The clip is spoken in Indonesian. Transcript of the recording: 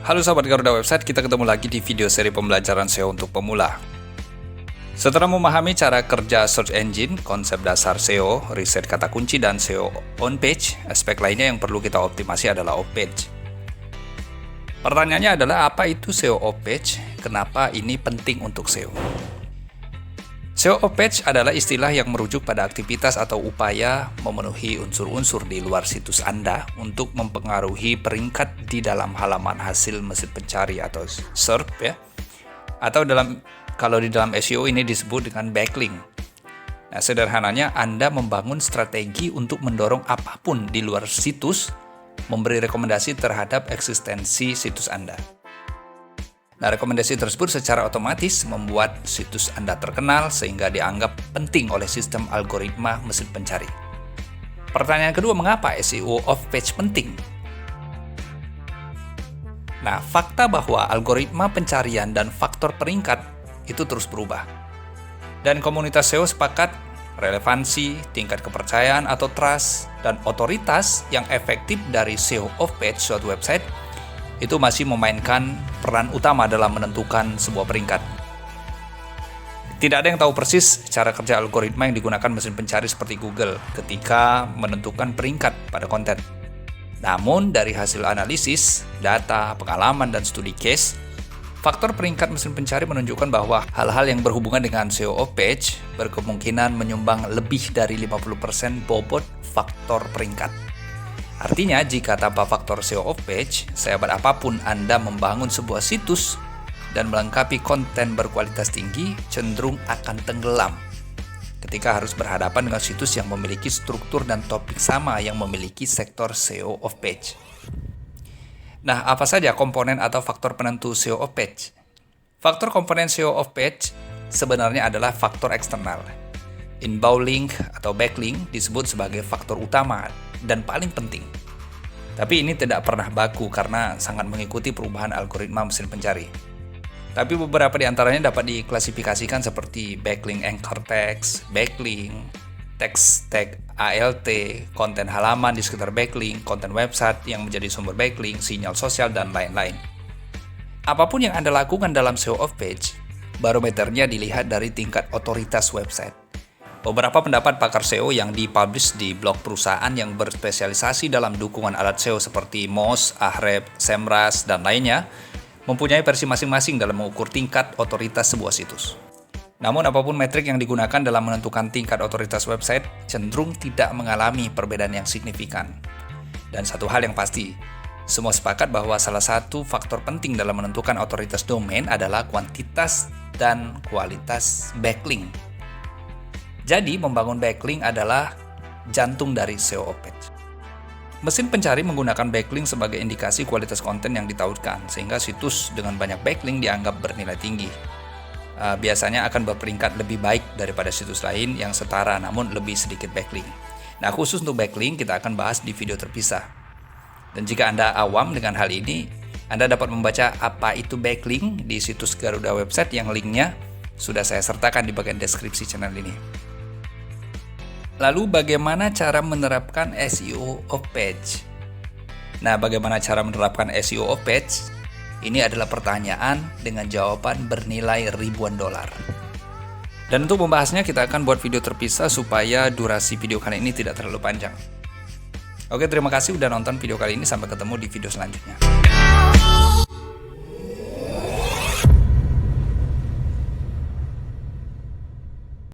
Halo sahabat Garuda Website, kita ketemu lagi di video seri pembelajaran SEO untuk pemula. Setelah memahami cara kerja search engine, konsep dasar SEO, riset kata kunci, dan SEO on page, aspek lainnya yang perlu kita optimasi adalah off page. Pertanyaannya adalah, apa itu SEO off page? Kenapa ini penting untuk SEO? SEO off page adalah istilah yang merujuk pada aktivitas atau upaya memenuhi unsur-unsur di luar situs Anda untuk mempengaruhi peringkat di dalam halaman hasil mesin pencari atau SERP ya. Atau kalau di dalam SEO ini disebut dengan backlink. Nah, sederhananya Anda membangun strategi untuk mendorong apapun di luar situs, memberi rekomendasi terhadap eksistensi situs Anda. Nah, rekomendasi tersebut secara otomatis membuat situs Anda terkenal sehingga dianggap penting oleh sistem algoritma mesin pencari. Pertanyaan kedua, mengapa SEO off-page penting? Nah, fakta bahwa algoritma pencarian dan faktor peringkat itu terus berubah. Dan komunitas SEO sepakat relevansi, tingkat kepercayaan atau trust, dan otoritas yang efektif dari SEO off-page suatu website itu masih memainkan peran utama dalam menentukan sebuah peringkat. Tidak ada yang tahu persis cara kerja algoritma yang digunakan mesin pencari seperti Google ketika menentukan peringkat pada konten. Namun, dari hasil analisis, data, pengalaman, dan studi case, faktor peringkat mesin pencari menunjukkan bahwa hal-hal yang berhubungan dengan SEO off-page berkemungkinan menyumbang lebih dari 50% bobot faktor peringkat. Artinya, jika tanpa faktor SEO off-page, sehebat apapun Anda membangun sebuah situs dan melengkapi konten berkualitas tinggi, cenderung akan tenggelam ketika harus berhadapan dengan situs yang memiliki struktur dan topik sama yang memiliki sektor SEO off-page. Nah, apa saja komponen atau faktor penentu SEO off-page? Faktor komponen SEO off-page sebenarnya adalah faktor eksternal. Inbound link atau backlink disebut sebagai faktor utama dan paling penting. Tapi ini tidak pernah baku karena sangat mengikuti perubahan algoritma mesin pencari. Tapi beberapa di antaranya dapat diklasifikasikan seperti backlink anchor text, backlink, text tag ALT, konten halaman di sekitar backlink, konten website yang menjadi sumber backlink, sinyal sosial, dan lain-lain. Apapun yang Anda lakukan dalam SEO off-page, barometernya dilihat dari tingkat otoritas website. Beberapa pendapat pakar SEO yang dipublish di blog perusahaan yang berspesialisasi dalam dukungan alat SEO seperti Moz, Ahrefs, Semrush, dan lainnya mempunyai versi masing-masing dalam mengukur tingkat otoritas sebuah situs. Namun apapun metrik yang digunakan dalam menentukan tingkat otoritas website cenderung tidak mengalami perbedaan yang signifikan. Dan satu hal yang pasti, semua sepakat bahwa salah satu faktor penting dalam menentukan otoritas domain adalah kuantitas dan kualitas backlink. Jadi, membangun backlink adalah jantung dari SEO off-page. Mesin pencari menggunakan backlink sebagai indikasi kualitas konten yang ditautkan, sehingga situs dengan banyak backlink dianggap bernilai tinggi. Biasanya akan berperingkat lebih baik daripada situs lain yang setara namun lebih sedikit backlink. Nah, khusus untuk backlink kita akan bahas di video terpisah. Dan jika Anda awam dengan hal ini, Anda dapat membaca apa itu backlink di situs Garuda Website yang linknya sudah saya sertakan di bagian deskripsi channel ini. Lalu bagaimana cara menerapkan SEO off-page? Nah, bagaimana cara menerapkan SEO off-page? Ini adalah pertanyaan dengan jawaban bernilai ribuan dolar. Dan untuk membahasnya kita akan buat video terpisah supaya durasi video kali ini tidak terlalu panjang. Oke, terima kasih udah nonton video kali ini. Sampai ketemu di video selanjutnya.